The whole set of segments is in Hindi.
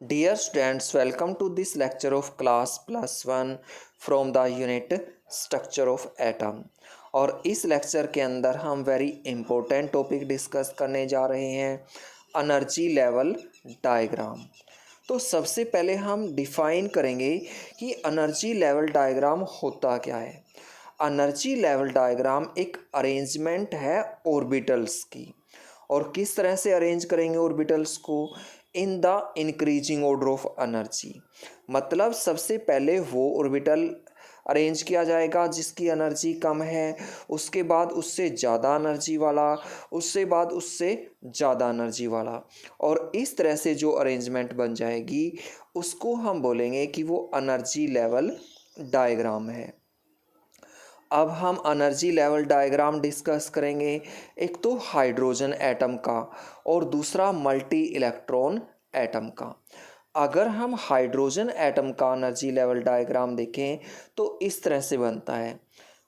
Dear students, welcome to this lecture of class +1 from the unit structure of atom। और इस लेक्चर के अंदर हम वेरी इम्पोर्टेंट टॉपिक डिस्कस करने जा रहे हैं, एनर्जी लेवल डायग्राम। तो सबसे पहले हम डिफाइन करेंगे कि एनर्जी लेवल डायग्राम होता क्या है। एनर्जी लेवल डायग्राम एक अरेंजमेंट है ऑर्बिटल्स की। और किस तरह से अरेंज करेंगे ऑर्बिटल्स को? In the increasing order of energy. मतलब सबसे पहले वो ऑर्बिटल अरेंज किया जाएगा जिसकी एनर्जी कम है, उसके बाद उससे ज़्यादा एनर्जी वाला, उससे बाद उससे ज़्यादा एनर्जी वाला। और इस तरह से जो अरेंजमेंट बन जाएगी उसको हम बोलेंगे कि वो एनर्जी लेवल डायग्राम है। अब हम एनर्जी लेवल डायग्राम डिस्कस करेंगे। एक तो हाइड्रोजन एटम का और दूसरा मल्टी इलेक्ट्रॉन एटम का। अगर हम हाइड्रोजन एटम का एनर्जी लेवल डायग्राम देखें तो इस तरह से बनता है।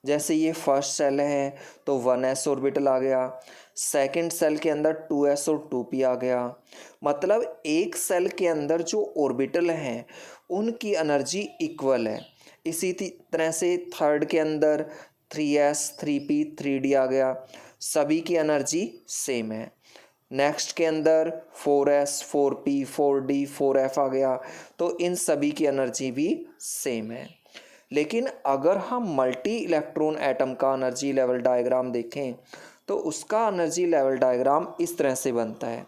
जैसे ये फर्स्ट सेल है तो 1s ऑर्बिटल आ गया, सेकंड सेल के अंदर 2s और 2p आ गया। मतलब एक सेल के अंदर जो ऑर्बिटल हैं उनकी एनर्जी इक्वल है। इसी तरह से थर्ड के अंदर 3s 3p 3d आ गया, सभी की एनर्जी सेम है। नेक्स्ट के अंदर 4s 4p 4d 4f आ गया, तो इन सभी की एनर्जी भी सेम है। लेकिन अगर हम मल्टी इलेक्ट्रॉन एटम का एनर्जी लेवल डायग्राम देखें तो उसका एनर्जी लेवल डायग्राम इस तरह से बनता है।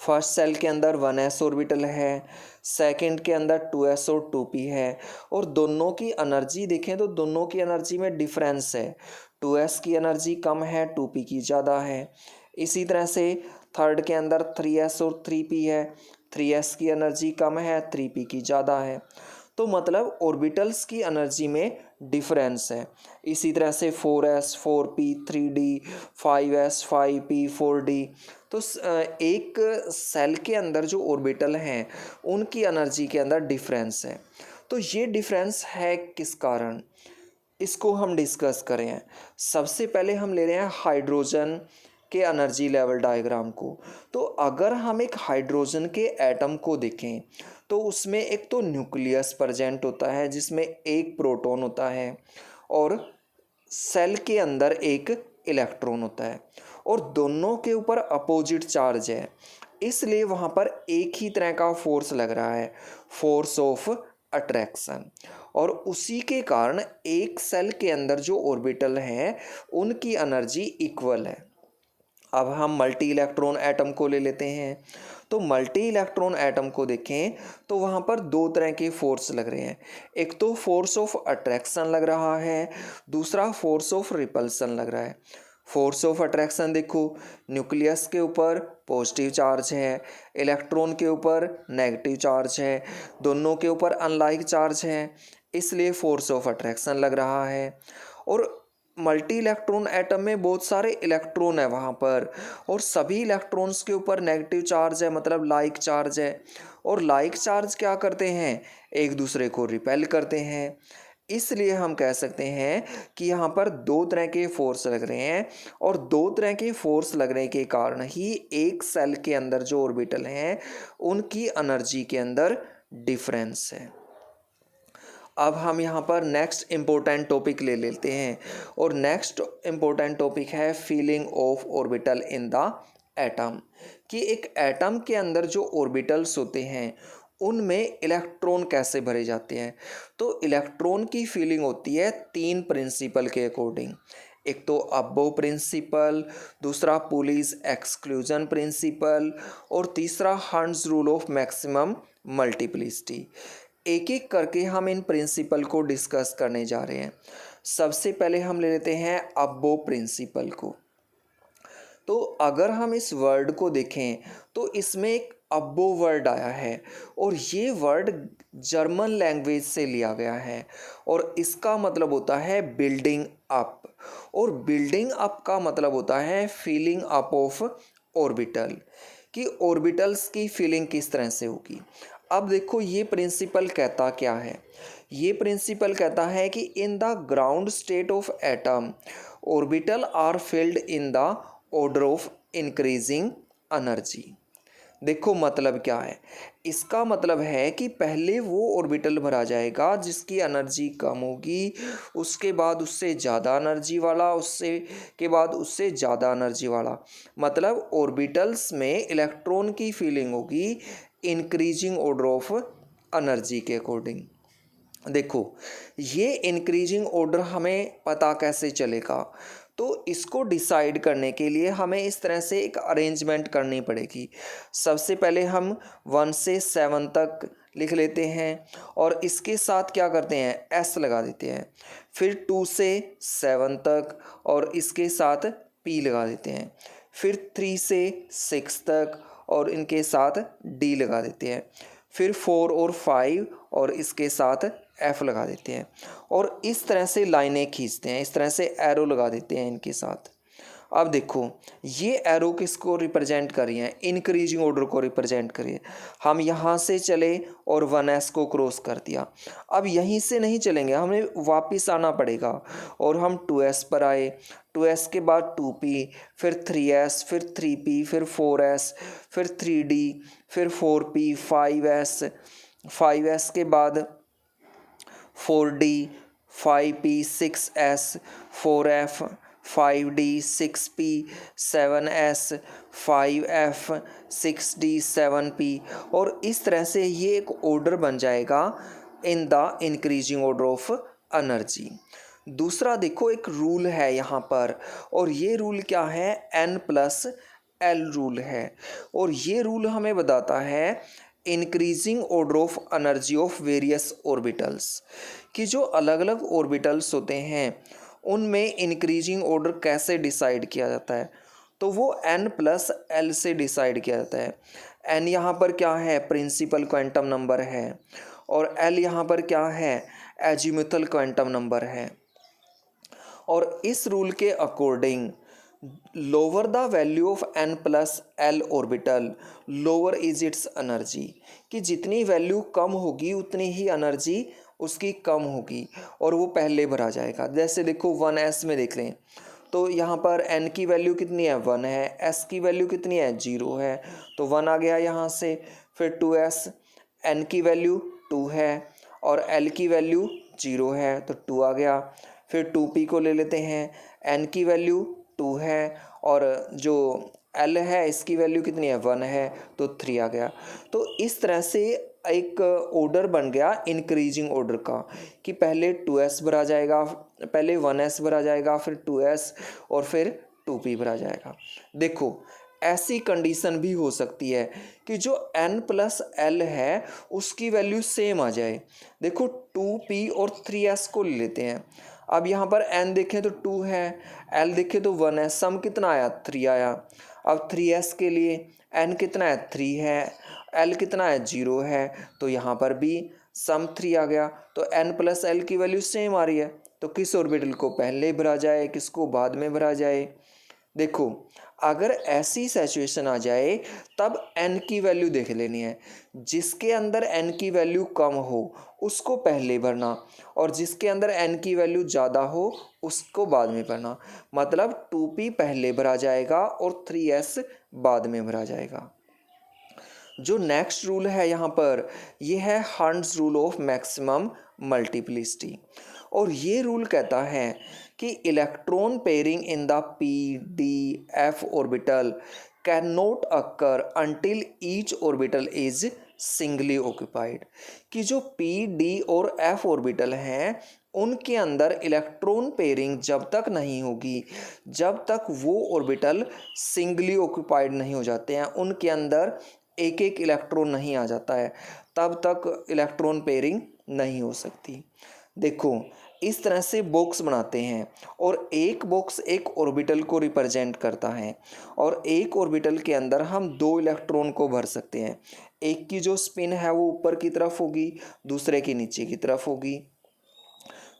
फर्स्ट सेल के अंदर 1s ऑर्बिटल है, सेकंड के अंदर 2s और 2p है, और दोनों की एनर्जी देखें तो दोनों की एनर्जी में डिफरेंस है। 2s की एनर्जी कम है, 2p की ज़्यादा है। इसी तरह से थर्ड के अंदर 3s और 3p है, 3s की एनर्जी कम है, 3p की ज़्यादा है। तो मतलब ऑर्बिटल्स की एनर्जी में डिफरेंस है। इसी तरह से 4s 4p 3d 5s 5p 4d। तो एक सेल के अंदर जो ऑर्बिटल हैं उनकी एनर्जी के अंदर डिफरेंस है। तो ये डिफरेंस है किस कारण, इसको हम डिस्कस करें। सबसे पहले हम ले रहे हैं हाइड्रोजन के एनर्जी लेवल डायग्राम को। तो अगर हम एक हाइड्रोजन के एटम को देखें तो उसमें एक तो न्यूक्लियस प्रेजेंट होता है जिसमें एक प्रोटॉन होता है, और सेल के अंदर एक इलेक्ट्रॉन होता है, और दोनों के ऊपर अपोजिट चार्ज है। इसलिए वहाँ पर एक ही तरह का फोर्स लग रहा है, फोर्स ऑफ अट्रैक्शन। और उसी के कारण एक सेल के अंदर जो ऑर्बिटल हैं उनकी एनर्जी इक्वल है। अब हम मल्टी इलेक्ट्रॉन एटम को ले लेते हैं। तो मल्टी इलेक्ट्रॉन एटम को देखें तो वहाँ पर दो तरह के फोर्स लग रहे हैं। एक तो फोर्स ऑफ अट्रैक्शन लग रहा है, दूसरा फोर्स ऑफ रिपल्सन लग रहा है। फोर्स ऑफ अट्रैक्शन देखो, न्यूक्लियस के ऊपर पॉजिटिव चार्ज है, इलेक्ट्रॉन के ऊपर नेगेटिव चार्ज है, दोनों के ऊपर अनलाइक चार्ज है, इसलिए फोर्स ऑफ अट्रैक्शन लग रहा है। और मल्टी इलेक्ट्रॉन एटम में बहुत सारे इलेक्ट्रॉन है वहाँ पर, और सभी इलेक्ट्रॉन्स के ऊपर नेगेटिव चार्ज है, मतलब लाइक चार्ज है। और लाइक चार्ज क्या करते हैं, एक दूसरे को रिपेल करते हैं। इसलिए हम कह सकते हैं कि यहाँ पर दो तरह के फोर्स लग रहे हैं, और दो तरह के फोर्स लगने के कारण ही एक सेल के अंदर जो ऑर्बिटल हैं उनकी एनर्जी के अंदर डिफरेंस है। अब हम यहाँ पर नेक्स्ट इम्पोर्टेंट टॉपिक ले लेते हैं, और नेक्स्ट इम्पोर्टेंट टॉपिक है feeling of orbital in the atom. कि एक एटम के अंदर जो ऑर्बिटल्स होते हैं उनमें इलेक्ट्रॉन कैसे भरे जाते हैं। तो इलेक्ट्रॉन की फीलिंग होती है तीन प्रिंसिपल के अकॉर्डिंग। एक तो अबो प्रिंसिपल, दूसरा पुलिस एक्सक्लूजन प्रिंसिपल, और तीसरा hunts rule of maximum multiplicity. एक एक करके हम इन प्रिंसिपल को डिस्कस करने जा रहे हैं। सबसे पहले हम ले लेते हैं अबो प्रिंसिपल को। तो अगर हम इस वर्ड को देखें तो इसमें एक अब्बो वर्ड आया है, और ये वर्ड जर्मन लैंग्वेज से लिया गया है, और इसका मतलब होता है बिल्डिंग अप। और बिल्डिंग अप का मतलब होता है फीलिंग अप ऑफ ऑर्बिटल, कि ऑर्बिटल्स की फीलिंग किस तरह से होगी। अब देखो ये प्रिंसिपल कहता क्या है। ये प्रिंसिपल कहता है कि in the ground state of atom orbital are filled in the order of increasing energy. देखो मतलब क्या है, इसका मतलब है कि पहले वो ऑर्बिटल भरा जाएगा जिसकी एनर्जी कम होगी, उसके बाद उससे ज़्यादा एनर्जी वाला, उससे के बाद उससे ज़्यादा एनर्जी वाला। मतलब ऑर्बिटल्स में इलेक्ट्रॉन की फीलिंग होगी इंक्रीजिंग ऑर्डर ऑफ एनर्जी के अकॉर्डिंग। देखो ये इंक्रीजिंग ऑर्डर हमें पता कैसे चलेगा, तो इसको डिसाइड करने के लिए हमें इस तरह से एक अरेंजमेंट करनी पड़ेगी। सबसे पहले हम 1 से 7 तक लिख लेते हैं और इसके साथ क्या करते हैं, एस लगा देते हैं। फिर 2 से 7 तक और इसके साथ पी लगा देते हैं। फिर 3 से 6 तक और इनके साथ डी लगा देते हैं। फिर 4 और 5 और इसके साथ एफ लगा देते हैं और इस तरह से लाइनें खींचते हैं, इस तरह से एरो लगा देते हैं इनके साथ। अब देखो ये एरो किसको रिप्रेजेंट कर रही हैं, इंक्रीजिंग ऑर्डर को रिप्रेजेंट करिए। हम यहाँ से चले और 1s को क्रॉस कर दिया। अब यहीं से नहीं चलेंगे, हमें वापस आना पड़ेगा और हम 2s पर आए। 2s के बाद 2p, फिर 3s, फिर 3p, फिर 4s, फिर 3d, फिर 4p, 5s, 5s के बाद 4d, 5p, 6s, 4f, 5d, 6p, 7s, 5f, 6d, 7p और इस तरह से ये एक ऑर्डर बन जाएगा in the increasing order of energy. दूसरा देखो एक रूल है यहाँ पर और ये रूल क्या है, n+l रूल है और ये रूल हमें बताता है increasing order of energy of various orbitals, कि जो अलग अलग ऑर्बिटल्स होते हैं उनमें इंक्रीजिंग ऑर्डर कैसे डिसाइड किया जाता है, तो वो n+l से डिसाइड किया जाता है। n यहाँ पर क्या है, प्रिंसिपल क्वांटम नंबर है और l यहाँ पर क्या है, एजीमुथल क्वांटम नंबर है। और इस रूल के according lower the value of n+l orbital lower is it's energy, कि जितनी वैल्यू कम होगी उतनी ही एनर्जी उसकी कम होगी और वो पहले भरा जाएगा। जैसे देखो 1s में देख लें तो यहाँ पर n की वैल्यू कितनी है, 1 है, s की वैल्यू कितनी है, 0 है, तो 1 आ गया यहाँ से। फिर 2s, n की वैल्यू 2 है और l की वैल्यू 0 है तो 2 आ गया। फिर 2p को ले लेते हैं, n की वैल्यू 2 है और जो l है इसकी वैल्यू कितनी है, 1 है तो 3 आ गया। तो इस तरह से एक ऑर्डर बन गया इंक्रीजिंग ऑर्डर का, कि पहले 2s भरा जाएगा, पहले 1s भरा जाएगा, फिर 2s और फिर 2p भरा जाएगा। देखो ऐसी कंडीशन भी हो सकती है कि जो n+l है उसकी वैल्यू सेम आ जाए। देखो 2p और 3s को ले लेते हैं। अब यहाँ पर n देखें तो 2 है, l देखें तो 1 है, सम कितना आया, 3 आया। अब 3s के लिए n कितना है, 3 है, l कितना है, 0 है, तो यहाँ पर भी सम 3 आ गया। तो n+l की वैल्यू सेम आ रही है, तो किस ऑर्बिटल को पहले भरा जाए, किसको बाद में भरा जाए। देखो अगर ऐसी सिचुएशन आ जाए तब n की वैल्यू देख लेनी है, जिसके अंदर n की वैल्यू कम हो उसको पहले भरना और जिसके अंदर n की वैल्यू ज़्यादा हो उसको बाद में भरना। मतलब 2p पहले भरा जाएगा और 3s बाद में भरा जाएगा। जो नेक्स्ट रूल है यहाँ पर ये है hunts rule of maximum multiplicity और ये रूल कहता है कि electron pairing in the p-d-f orbital can not occur until each orbital is singly occupied, कि जो p, d और f ऑर्बिटल हैं उनके अंदर इलेक्ट्रॉन पेयरिंग जब तक नहीं होगी, जब तक वो ऑर्बिटल सिंगली ऑक्यूपाइड नहीं हो जाते हैं, उनके अंदर एक एक इलेक्ट्रॉन नहीं आ जाता है, तब तक इलेक्ट्रॉन पेयरिंग नहीं हो सकती। देखो इस तरह से बॉक्स बनाते हैं और एक बॉक्स एक ऑर्बिटल को रिप्रेजेंट करता है और एक ऑर्बिटल के अंदर हम 2 इलेक्ट्रॉन को भर सकते हैं। एक की जो स्पिन है वो ऊपर की तरफ होगी, दूसरे की नीचे की तरफ होगी।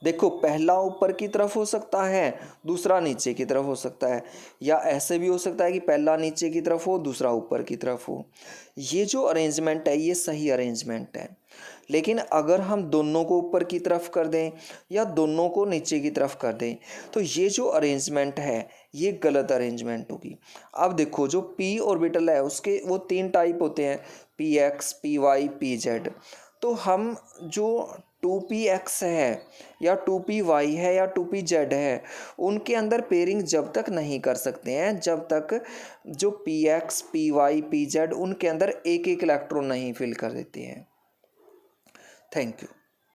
देखो पहला ऊपर की तरफ हो सकता है, दूसरा नीचे की तरफ हो सकता है, या ऐसे भी हो सकता है कि पहला नीचे की तरफ हो, दूसरा ऊपर की तरफ हो। ये जो अरेंजमेंट है ये सही अरेंजमेंट है। लेकिन अगर हम दोनों को ऊपर की तरफ कर दें या दोनों को नीचे की तरफ कर दें तो ये जो अरेंजमेंट है ये गलत अरेंजमेंट होगी। अब देखो जो p ऑर्बिटल है उसके वो 3 टाइप होते हैं, px, py, pz। तो हम जो 2px है या 2py है या 2pz है उनके अंदर पेयरिंग जब तक नहीं कर सकते हैं जब तक जो px, py, pz उनके अंदर एक एक इलेक्ट्रॉन नहीं फिल कर देते हैं। Thank you.